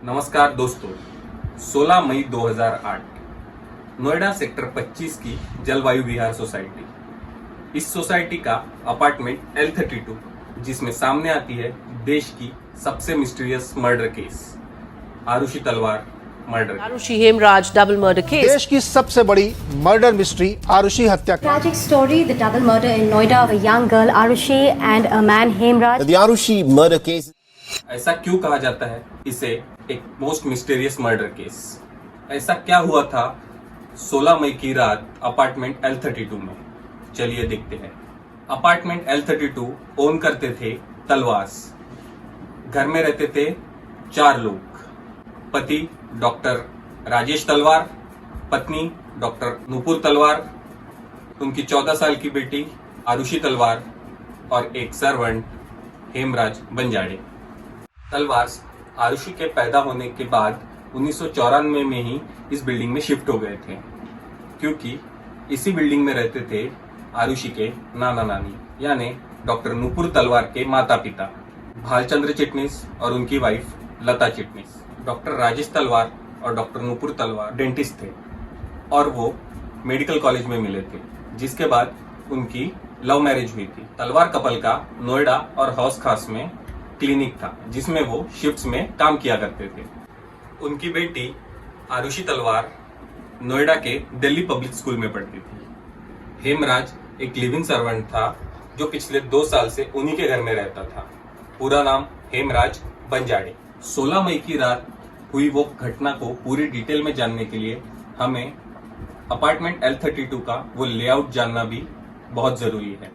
नमस्कार दोस्तों, 16 मई 2008 नोएडा सेक्टर 25 की जलवायु विहार सोसाइटी। इस सोसाइटी का अपार्टमेंट L32, जिसमें सामने आती है देश की सबसे mysterious murder case, Aarushi Talwar murder. Aarushi Hemraj double murder case. देश की सबसे बड़ी मर्डर मिस्ट्री आरुषि हत्या। Tragic story: the double murder in Noida of a young girl Arushi and a man Hemraj. The Arushi murder case. ऐसा क्यों कहा जाता है इसे एक मोस्ट मिस्टीरियस मर्डर केस? ऐसा क्या हुआ था 16 मई की रात अपार्टमेंट L32 में? चलिए देखते हैं। अपार्टमेंट L32 ओन करते थे तलवास। घर में रहते थे 4 लोग, पति डॉक्टर राजेश तलवार, पत्नी डॉक्टर नुपुर तलवार, उनकी 14 साल की बेटी आरुषि तलवार और एक सर्वेंट हेमराज बंजाड़े। तलवार आरुषि के पैदा होने के बाद 1994 में ही इस बिल्डिंग में शिफ्ट हो गए थे, क्योंकि इसी बिल्डिंग में रहते थे आरुषि के नाना नानी यानी डॉक्टर नुपुर तलवार के माता पिता भालचंद्र चिटनीस और उनकी वाइफ लता चिटनीस। डॉक्टर राजेश तलवार और डॉक्टर नुपुर तलवार डेंटिस्ट थे और वो मेडिकल कॉलेज में मिले थे, जिसके बाद उनकी लव मैरिज हुई थी। तलवार कपल का नोएडा और हौस खास में क्लिनिक था, जिसमें वो शिफ्ट्स में काम किया करते थे। उनकी बेटी आरुषि तलवार नोएडा के दिल्ली पब्लिक स्कूल में पढ़ती थी। हेमराज एक लिविंग सर्वेंट था जो पिछले 2 साल से उन्हीं के घर में रहता था। पूरा नाम हेमराज बंजाड़े। 16 मई की रात हुई वो घटना को पूरी डिटेल में जानने के लिए हमें अपार्टमेंट L32 का वो लेआउट जानना भी बहुत जरूरी है।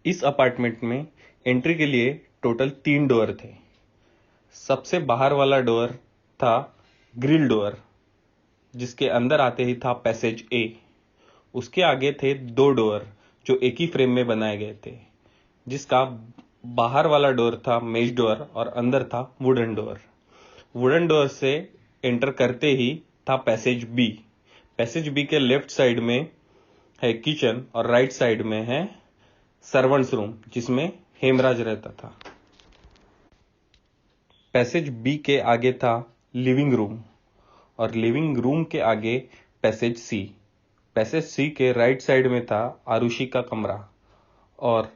इस अपार्टमेंट में एंट्री के लिए टोटल 3 डोर थे। सबसे बाहर वाला डोर था ग्रिल डोर, जिसके अंदर आते ही था पैसेज A। उसके आगे थे 2 डोर जो एक ही फ्रेम में बनाए गए थे, जिसका बाहर वाला डोर था मेश डोर और अंदर था वुडन डोर। वुडन डोर से एंटर करते ही था पैसेज B। पैसेज B के लेफ्ट साइड में है किचन और राइट साइड में है सर्वेंट्स रूम, जिसमें हेमराज रहता था। पैसेज B के आगे था लिविंग रूम और लिविंग रूम के आगे पैसेज C। पैसेज C के राइट साइड में था आरुषि का कमरा और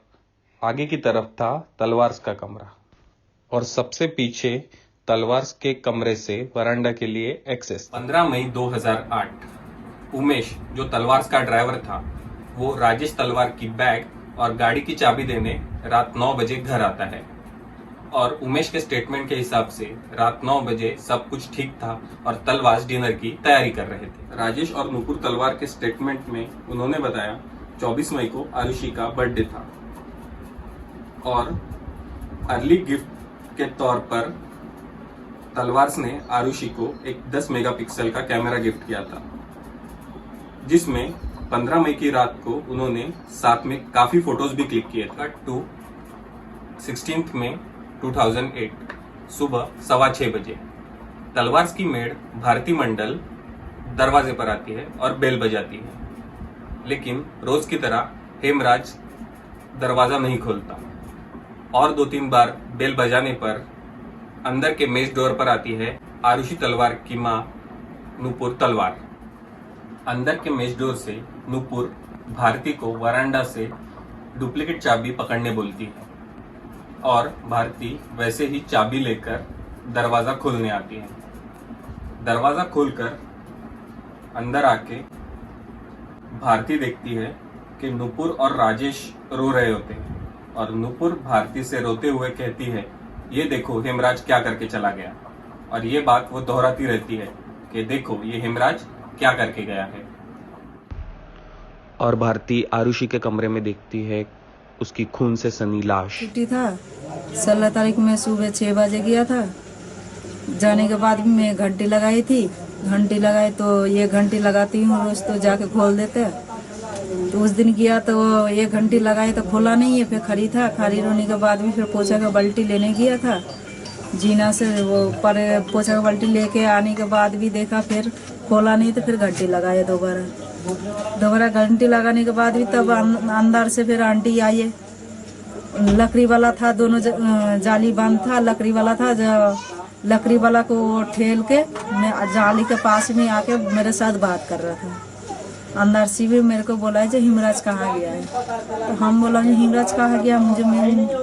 आगे की तरफ था तलवार्स का कमरा, और सबसे पीछे तलवार्स के कमरे से वरांडा के लिए एक्सेस। 15 मई 2008 उमेश, जो तलवार्स का ड्राइवर था, वो राजेश तलवार की बैग और गाड़ी की चाबी देने रात 9 बजे घर आता है और उमेश के स्टेटमेंट के हिसाब से रात 9 बजे सब कुछ ठीक था और तलवार डिनर की तैयारी कर रहे थे। राजेश और नुपुर तलवार के स्टेटमेंट में उन्होंने बताया 24 मई को आरुषि का बर्थडे था और अर्ली गिफ्ट के तौर पर तलवार ने आरुषि को एक 10 मेगापिक्सल का कैमरा गिफ्ट किया था, जिसमें 15 मई की रात को उन्होंने साथ में काफी फोटोज भी क्लिक किए। कट टू 16 मई 2008 सुबह 6:15 बजे तलवार की मेड भारती मंडल दरवाजे पर आती है और बेल बजाती है, लेकिन रोज की तरह हेमराज दरवाजा नहीं खोलता और 2-3 बार बेल बजाने पर अंदर के मेज डोर पर आती है आरुषि तलवार की मां नुपुर तलवार। अंदर के मेज डोर से नुपुर भारती को वरांडा से डुप्लीकेट चाबी पकड़ने बोलती है और भारती वैसे ही चाबी लेकर दरवाजा खोलने आती है। दरवाजा खोलकर अंदर आके भारती देखती है कि नुपुर और राजेश रो रहे होते हैं और नुपुर भारती से रोते हुए कहती है, ये देखो हेमराज क्या करके चला गया। और ये बात वो दोहराती रहती है कि देखो ये हेमराज क्या करके गया है। और भारती आरुषि के कमरे में देखती है उसकी खून से सनी लाश। छुट्टी था 16 तारीख में सुबह 6 बजे गया था। जाने के बाद भी मैं घंटी लगाई थी। घंटी लगाई तो 1 घंटी लगाती हूँ रोज, तो जाके खोल देते। तो उस दिन गया तो 1 घंटी लगाई तो खोला नहीं है। फिर खड़ी था, खड़ी होने के बाद भी फिर पोछा का बाल्टी लेने गया था जीना से। वो पर पोछा का बाल्टी लेके आने के बाद भी देखा, फिर खोला नहीं तो फिर घंटी लगाया दोबारा घंटी लगाने के बाद भी तब अंदर से फिर आंटी आई है। लकड़ी वाला था, दोनों जाली बंद था, लकड़ी वाला था जो लकड़ी वाला को ठेल के मैं जाली के पास में आके मेरे साथ बात कर रहा था। अंदर से भी मेरे को बोला है जो हिमराज कहाँ गया है, तो हम बोला जो हिमराज कहाँ गया मुझे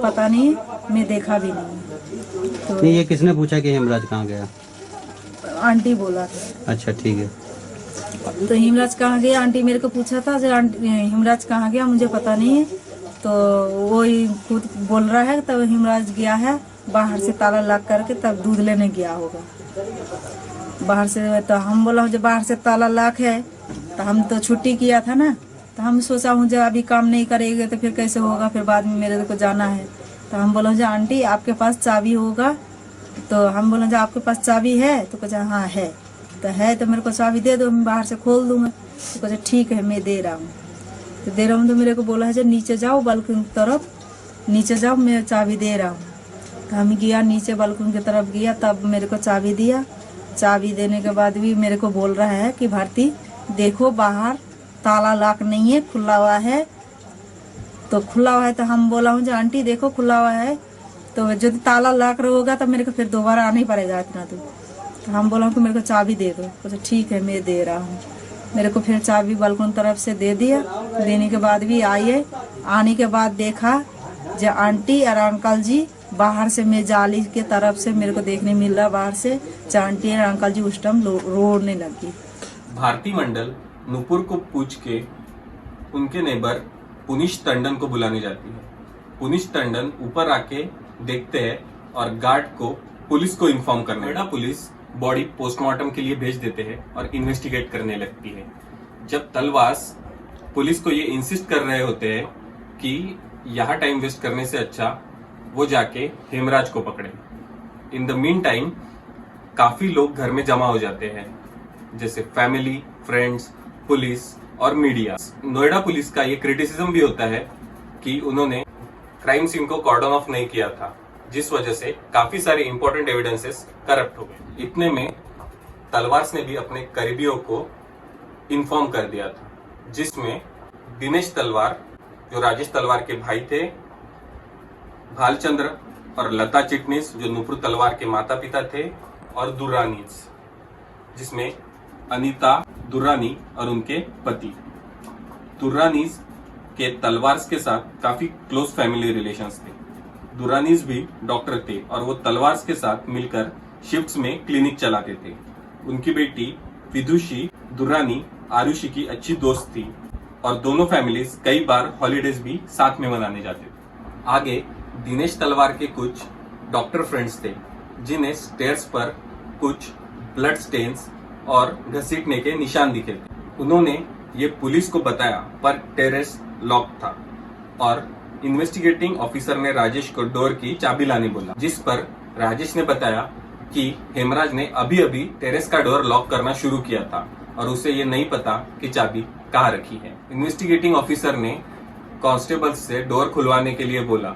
पता नहीं, मैं देखा भी नहीं। तो नहीं, ये किसने पूछा कि हेमराज कहाँ गया? आंटी बोला था। अच्छा ठीक है। तो हिमराज कहाँ गया आंटी मेरे को पूछा था, जो हिमराज कहाँ गया मुझे पता नहीं है। तो वही खुद बोल रहा है तब हिमराज गया है बाहर से ताला लॉक करके, तब दूध लेने गया होगा बाहर से। तो हम बोला जो बाहर से ताला लॉक है, तो हम तो छुट्टी किया था ना, तो हम सोचा हूँ जब अभी काम नहीं करेंगे तो फिर कैसे होगा, फिर बाद में मेरे को जाना है। तो हम बोला जो आंटी आपके पास चाबी होगा, तो हम बोला जो आपके पास चाबी है, तो कहा हाँ है। तो है तो मेरे को चाबी दे दो, मैं बाहर से खोल दूंगा। तो कहा ठीक है मैं दे रहा हूँ। तो दे रहा हूँ तो मेरे को बोला है जो नीचे जाओ बालकनी की तरफ, नीचे जाओ मैं चाबी दे रहा हूँ। तो हम गया नीचे बालकनी की तरफ गया, तब मेरे को चाबी दिया। चाबी देने के बाद भी मेरे को बोल रहा है कि भारती देखो बाहर ताला लॉक नहीं है, खुला हुआ है। तो खुला हुआ है तो हम बोला हूँ जो आंटी देखो खुला हुआ है, तो यदि ताला लॉक होगा तो मेरे को फिर दोबारा आना ही पड़ेगा इतना दूर। तो हम बोला कि मेरे को चाबी दे दो। तो ठीक है मैं दे रहा हूँ। मेरे को फिर चाबी बालकनी तरफ से दे दिया। देने के बाद भी आइए, आने के बाद देखा जो आंटी और अंकल जी बाहर से, मैं जाली के तरफ से मेरे को देखने मिल रहा बाहर से जो आंटी और अंकल जी उस टाइम रोने लगी। भारती मंडल नूपुर को पूछ के उनके नेबर पुनीश टंडन को बुलाने जाती है। पुनीश टंडन ऊपर आके देखते हैं और गार्ड को पुलिस को इन्फॉर्म करने। नोएडा पुलिस बॉडी पोस्टमार्टम के लिए भेज देते हैं और इन्वेस्टिगेट करने लगती है। जब तलवास पुलिस को ये इंसिस्ट कर रहे होते हैं कि यहाँ टाइम वेस्ट करने से अच्छा वो जाके हेमराज को पकड़े। इन द मीन टाइम काफी लोग घर में जमा हो जाते हैं, जैसे फैमिली, फ्रेंड्स, पुलिस और मीडिया। नोएडा पुलिस का ये क्रिटिसिज्म भी होता है कि उन्होंने क्राइम सीन को कॉर्डन ऑफ नहीं किया था, जिस वजह से काफी सारे इंपॉर्टेंट एविडेंसेस करप्ट हो गए। इतने में तलवार ने भी अपने करीबियों को इन्फॉर्म कर दिया था, जिसमें दिनेश तलवार जो राजेश तलवार के भाई थे, भालचंद्र और लता चिटनीस जो नूपुर तलवार के माता पिता थे, और दुर्रानीज जिसमें अनीता दुर्रानी और उनके पति। दुर्रानीज के तलवार के साथ काफी क्लोज फैमिली रिलेशंस थे। दुर्रानीज भी डॉक्टर थे और वो तलवार के साथ मिलकर शिफ्ट्स में क्लिनिक चलाते थे। उनकी बेटी विदुषी दुर्रानी आरुषि की अच्छी दोस्त थी और दोनों फैमिलीज कई बार हॉलीडेज भी साथ में मनाने जाते थे। आगे दिनेश तलवार के कुछ डॉक्टर फ्रेंड्स थे, जिन्हें स्टेयर्स पर कुछ ब्लड स्टेन्स और घसीटने के निशान दिखे थे। उन्होंने ये पुलिस को बताया, पर टेरेस लॉक था और इन्वेस्टिगेटिंग ऑफिसर ने राजेश को डोर की चाबी लाने बोला, जिस पर राजेश ने बताया कि हेमराज ने अभी अभी टेरेस का डोर लॉक करना शुरू किया था और उसे ये नहीं पता कि चाबी कहाँ रखी है। इन्वेस्टिगेटिंग ऑफिसर ने कांस्टेबल से डोर खुलवाने के लिए बोला,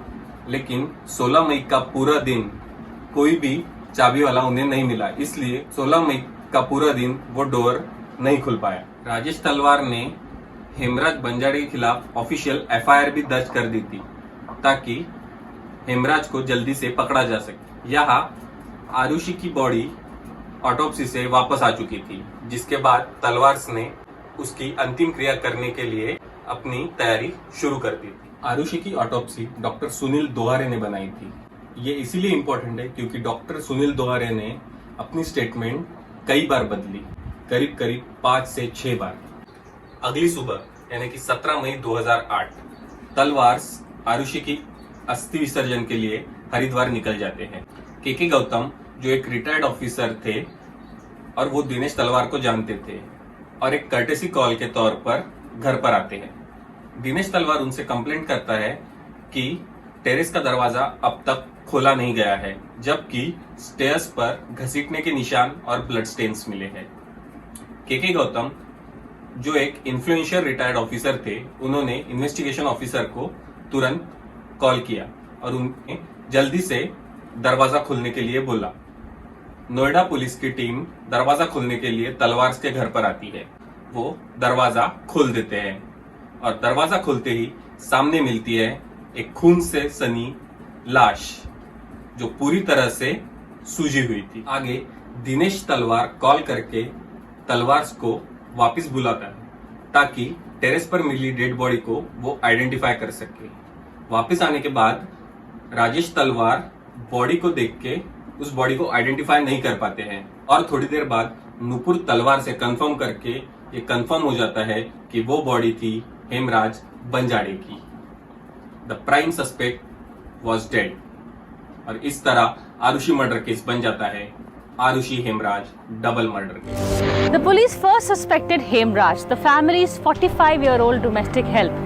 लेकिन 16 मई का पूरा दिन कोई भी चाबी वाला उन्हें नहीं मिला, इसलिए 16 मई का पूरा दिन वो डोर नहीं खुल पाया। राजेश तलवार ने हेमराज बंजारे के खिलाफ ऑफिशियल एफआईआर भी दर्ज कर दी थी, ताकि हेमराज को जल्दी से पकड़ा जा सके। यहाँ आरुषि की बॉडी ऑटोप्सी से वापस आ चुकी थी, जिसके बाद तलवार ने उसकी अंतिम क्रिया करने के लिए अपनी तैयारी शुरू कर दी थी। आरुषि की ऑटोप्सी डॉक्टर सुनील दोहारे ने बनाई थी। ये इसीलिए इम्पोर्टेंट है क्योंकि डॉक्टर सुनील दोहारे ने अपनी स्टेटमेंट कई बार बदली, करीब करीब 5 से 6 बार। अगली सुबह यानी कि 17 मई 2008 तलवार आरुषि की अस्थि विसर्जन के लिए हरिद्वार निकल जाते हैं। के गौतम जो एक रिटायर्ड ऑफिसर थे और वो दिनेश तलवार को जानते थे और एक कर्टेसी कॉल के तौर पर घर पर आते हैं। दिनेश तलवार उनसे कंप्लेंट करता है कि टेरेस का दरवाजा अब तक खोला नहीं गया है, जबकि स्टेयर्स पर घसीटने के निशान और ब्लड स्टेन्स मिले हैं। के गौतम जो एक इन्फ्लुएंशियल रिटायर्ड ऑफिसर थे, उन्होंने इन्वेस्टिगेशन ऑफिसर को तुरंत कॉल किया और उन्हें जल्दी से दरवाजा खोलने के लिए बोला। नोएडा पुलिस की टीम दरवाजा खोलने के लिए तलवार के घर पर आती है। वो दरवाजा खोल देते हैं और दरवाजा खोलते ही सामने मिलती है एक खून से सनी लाश, जो पूरी तरह से सूजी हुई थी। आगे दिनेश तलवार कॉल करके तलवार को वापस बुलाता है ताकि टेरेस पर मिली डेड बॉडी को वो आइडेंटिफाई कर सके। वापस आने के बाद राजेश तलवार बॉडी को देख के उस बॉडी को आइडेंटिफाई नहीं कर पाते हैं और थोड़ी देर बाद नुपुर तलवार से कंफर्म करके ये कंफर्म हो जाता है कि वो बॉडी थी हेमराज बंजाड़े की। The prime suspect was dead और इस तरह आरुषि मर्डर केस बन जाता है Aarushi Hemraj double murder case. The police first suspected Hemraj, the family's 45-year-old domestic help,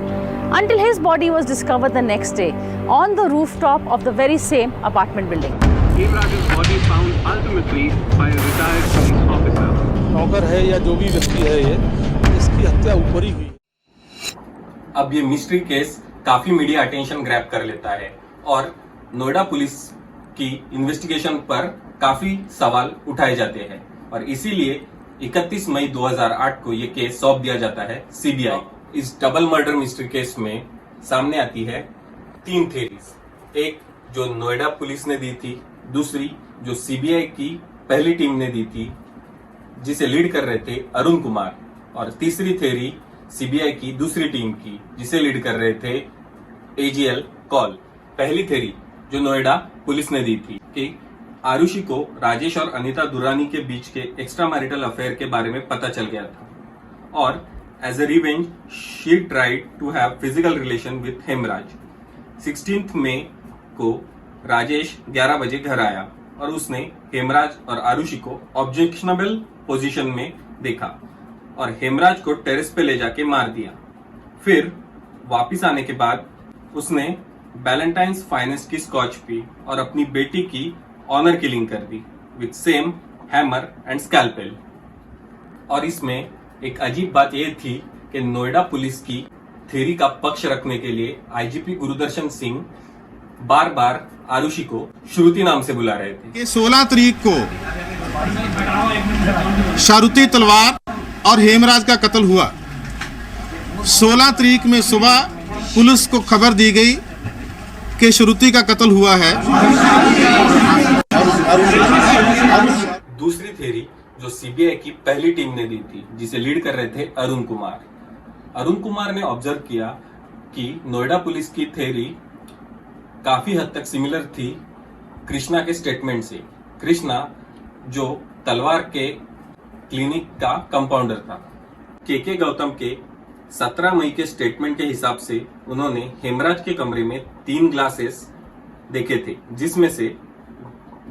until his body was discovered the next day on the rooftop of the very same apartment building. Hemraj's body found ultimately by a retired police officer. नौकर है या जो भी व्यक्ति है ये, इसकी हत्या ऊपर ही हुई। अब ये मिस्ट्री केस काफी मीडिया अटेंशन ग्रैब कर लेता है और नोएडा पुलिस की इन्वेस्टिगेशन पर काफी सवाल उठाए जाते हैं और इसीलिए 31 मई 2008 को ये केस सौंप दिया जाता है सीबीआई। इस डबल मर्डर मिस्ट्री केस में सामने आती है 3 थ्योरीज, एक जो नोएडा पुलिस ने दी थी, दूसरी जो सीबीआई की पहली टीम ने दी थी जिसे लीड कर रहे थे अरुण कुमार, और तीसरी थ्योरी सीबीआई की दूसरी टीम की जिसे लीड कर रहे थे एजीएल कॉल। पहली थ्योरी जो नोएडा पुलिस ने दी थी कि आरुषि को राजेश और अनीता दुरानी के बीच के एक्स्ट्रा मैरिटल अफेयर के बारे में पता चल गया था और as a revenge she tried to have physical relation with Hemraj. 16 मई को राजेश 11 बजे घर आया और उसने हेमराज और आरुषि को ऑब्जेक्शनेबल पोजीशन में देखा और हेमराज को टेरेस पे ले जाके मार दिया। फिर वापिस आने के बाद उसने वैलेंटाइन्स फाइनेस्ट की स्कॉच पी और अपनी बेटी की ऑनर किलिंग कर दी with same hammer and scalpel. और इसमें एक अजीब बात यह थी कि नोएडा पुलिस की थ्योरी का पक्ष रखने के लिए आईजीपी गुरुदर्शन सिंह बार बार आरुषि को श्रुति नाम से बुला रहे थे। 16 तारीख को शारुति तलवार और हेमराज का कत्ल हुआ। 16 तारीख में सुबह पुलिस को खबर दी गई कि श्रुति का कत्ल हुआ है। दूसरी थ्योरी जो सीबीआई की पहली टीम ने दी थी जिसे लीड कर रहे थे अरुण कुमार। अरुण कुमार ने ऑब्जर्व किया कि नोएडा पुलिस की थ्योरी काफी हद तक सिमिलर थी कृष्णा के स्टेटमेंट से। कृष्णा जो तलवार के क्लिनिक का कंपाउंडर था। के गौतम के 17 मई के स्टेटमेंट के हिसाब से उन्होंने हेमराज के कमरे में 3 ग्लासेस देखे थे जिसमें से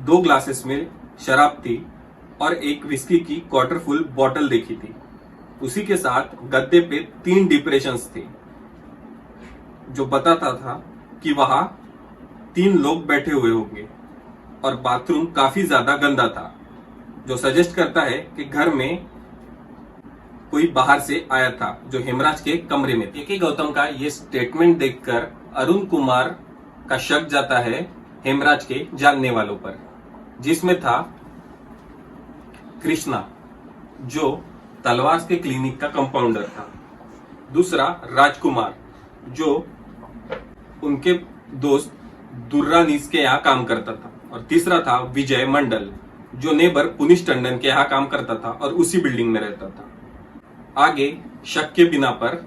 2 ग्लासेस में शराब थी और एक विस्की की क्वार्टर फुल बॉटल देखी थी। उसी के साथ गद्दे पे 3 डिप्रेशंस थे जो बताता था कि वहां 3 लोग बैठे हुए होंगे और बाथरूम काफी ज्यादा गंदा था जो सजेस्ट करता है कि घर में कोई बाहर से आया था जो हेमराज के कमरे में। के गौतम का ये स्टेटमेंट देखकर अरुण कुमार का शक जाता है हेमराज के जानने वालों पर, जिसमें था कृष्णा जो तलवार के क्लिनिक का कंपाउंडर था, दूसरा राजकुमार जो उनके दोस्त दुर्रानीस के यहाँ काम करता था और तीसरा था विजय मंडल जो नेबर पुनीश टंडन के यहाँ काम करता था और उसी बिल्डिंग में रहता था। आगे शक के बिना पर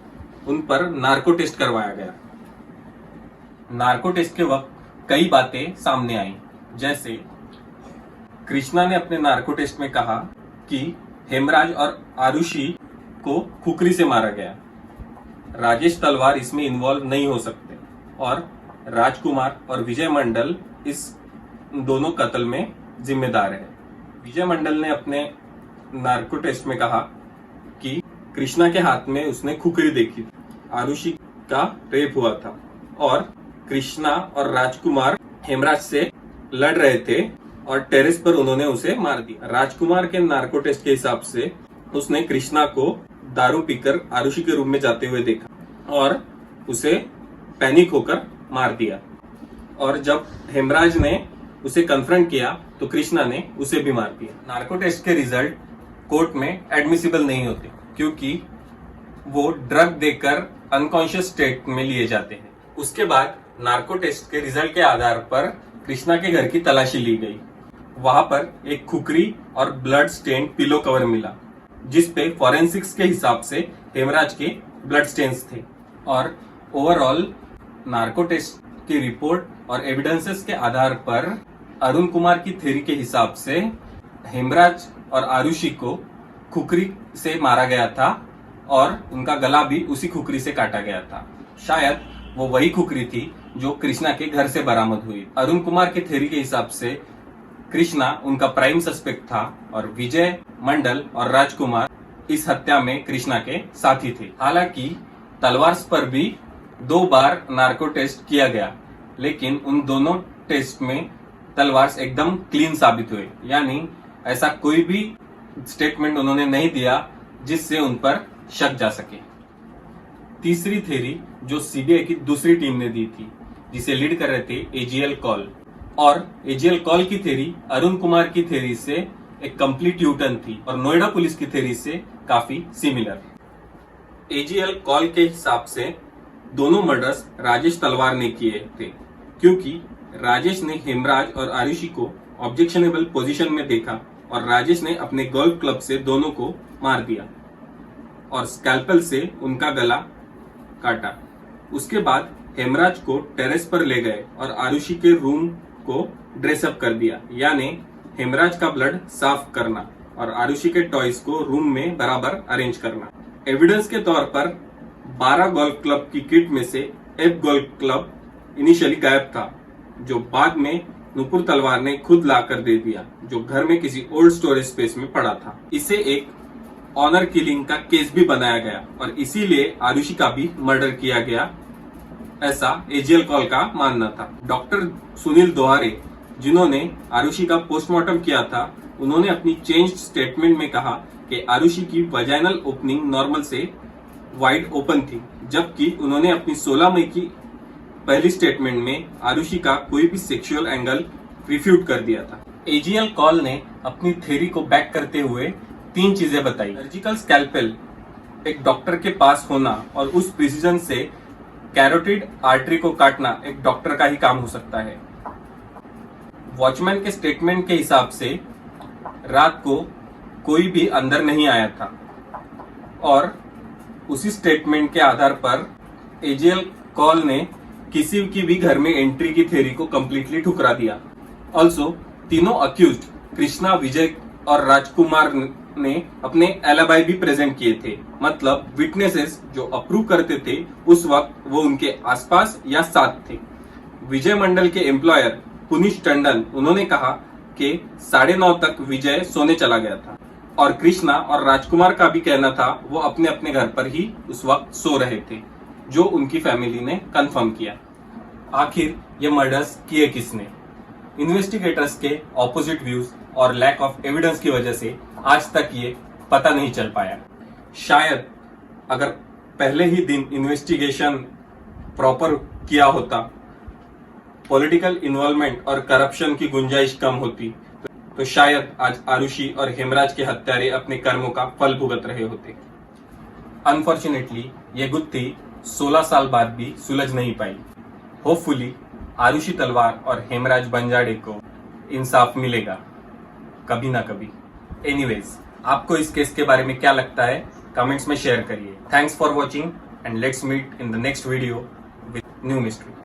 उन पर नार्को टेस्ट करवाया गया। नार्को टेस्ट के वक्त कई बातें सामने आई, जैसे कृष्णा ने अपने नार्को टेस्ट में कहा कि हेमराज और आरुषि को खुकरी से मारा गया। राजेश तलवार इसमें इन्वॉल्व नहीं हो सकते और राजकुमार और विजय मंडल इस दोनों कत्ल में जिम्मेदार है। विजय मंडल ने अपने नार्को टेस्ट में कहा कि कृष्णा के हाथ में उसने खुकरी देखी थी, आरुषि का रेप हुआ था और कृष्णा और राजकुमार हेमराज से लड़ रहे थे और टेरेस पर उन्होंने उसे मार दिया। राजकुमार के नार्को टेस्ट के हिसाब से उसने कृष्णा को दारू पीकर आरुषि के रूम में जाते हुए देखा और उसे पैनिक होकर मार दिया और जब हेमराज ने उसे कन्फ्रंट किया तो कृष्णा ने उसे भी मार दिया। नार्को टेस्ट के रिजल्ट कोर्ट में एडमिसिबल नहीं होते क्योंकि वो ड्रग देकर अनकॉन्शियस स्टेट में लिए जाते हैं। उसके बाद नार्को टेस्ट के रिजल्ट के आधार पर कृष्णा के घर की तलाशी ली गई। वहां पर एक खुकरी और ब्लड स्टेन पिलो कवर मिला, जिस पे फॉरेंसिक्स के हिसाब से हेमराज के ब्लड स्टेन्स थे। और ओवरऑल नार्को टेस्ट की रिपोर्ट और एविडेंसेस के आधार पर अरुण कुमार की थ्योरी के हिसाब से हेमराज और आरुषि को खुकरी से मारा गया था और उनका गला भी उसी खुकरी से काटा गया था। शायद वो वही खुकरी थी जो कृष्णा के घर से बरामद हुई। अरुण कुमार के थ्योरी के हिसाब से कृष्णा उनका प्राइम सस्पेक्ट था और विजय, मंडल और राजकुमार इस हत्या में कृष्णा के साथी थे। हालांकि तलवार पर भी 2 बार नार्को टेस्ट किया गया, लेकिन उन दोनों टेस्ट में तलवार एकदम क्लीन साबित हुए, यानी ऐसा कोई भी स्टेटमेंट उन्होंने नहीं दिया जिससे उन पर शक जा सके। तीसरी थ्योरी जो सीबीआई की दूसरी टीम ने दी थी, जिसे लीड कर रहे थे एजीएल कॉल, और एजीएल कॉल की थ्योरी अरुण कुमार की थ्योरी से एक कंप्लीट यूटर्न थी और नोएडा पुलिस की थ्योरी से काफी सिमिलर। एजीएल कॉल के हिसाब से दोनों मर्डर्स राजेश तलवार ने किए थे, क्योंकि राजेश ने हेमराज और आरुषि को ऑब्जेक्शनेबल पोजीशन में देखा और राजेश ने अपने गोल्फ क्लब से दोनों को मार दिया और स्कैल्पेल से उनका गला काटा। उसके बाद हेमराज को टेरेस पर ले गए और आरुषि के रूम को ड्रेसअप कर दिया, यानी हेमराज का ब्लड साफ करना और आरुषि के टॉयज को रूम में बराबर अरेंज करना। एविडेंस के तौर पर 12 गोल्फ क्लब की किट में से एक गोल्फ क्लब इनिशियली गायब था, जो बाद में नुपुर तलवार ने खुद लाकर दे दिया, जो घर में किसी ओल्ड स्टोरेज स्पेस में पड़ा था। इसे एक ऑनर किलिंग का केस भी बनाया गया और इसीलिए आरुषि का भी मर्डर किया गया, ऐसा एजीएल कॉल का मानना था। डॉक्टर सुनील दोहारे, जिन्होंने आरुषि का पोस्टमार्टम किया था, उन्होंने अपनी चेंज्ड स्टेटमेंट में कहा कि आरुषि की वजाइनल ओपनिंग नॉर्मल से वाइड ओपन थी, जबकि उन्होंने अपनी 16 मई की पहली स्टेटमेंट में आरुषि का कोई भी सेक्सुअल एंगल रिफ्यूट कर दिया था। एजीएल कॉल ने अपनी थ्योरी को बैक करते हुए 3 चीजें बताई। सर्जिकल स्कैल्पेल एक डॉक्टर के पास होना और उस प्रिसीजन से कैरोटिड आर्टरी को काटना एक डॉक्टर का ही काम हो सकता है। वॉचमैन के स्टेटमेंट के हिसाब से रात को कोई भी अंदर नहीं आया था और उसी स्टेटमेंट के आधार पर एजीएल कॉल ने किसी की भी घर में एंट्री की थ्योरी को कंप्लीटली ठुकरा दिया। ऑल्सो तीनों अक्यूज्ड कृष्णा, विजय और राजकुमार ने अपने एलिबाई भी प्रेजेंट किए थे, मतलब विटनेसेस जो अप्रूव करते थे उस वक्त वो उनके आसपास या साथ थे। विजय मंडल के एम्प्लॉयर पुनीश टंडन, उन्होंने कहा कि 9:30 तक विजय सोने चला गया था और कृष्णा और राजकुमार का भी कहना था वो अपने अपने घर पर ही उस वक्त सो रहे थे, जो उनकी फैमिली ने कंफर्म किया। आखिर ये मर्डर्स किए किसने? इन्वेस्टिगेटर्स के ऑपोजिट व्यूज और लैक ऑफ एविडेंस की वजह से आज तक ये पता नहीं चल पाया। शायद अगर पहले ही दिन इन्वेस्टिगेशन प्रॉपर किया होता, पॉलिटिकल इन्वॉल्वमेंट और करप्शन की गुंजाइश कम होती, तो शायद आज आरुषि और हेमराज के हत्यारे अपने कर्मों का फल भुगत रहे होते। अनफॉर्चुनेटली ये गुत्थी 16 साल बाद भी सुलझ नहीं पाई। होपफुली आरुषि तलवार और हेमराज बंजाड़े को इंसाफ मिलेगा कभी ना कभी। एनीवेज, आपको इस केस के बारे में क्या लगता है कमेंट्स में शेयर करिए। Thanks for watching and let's meet in the next video with new mystery.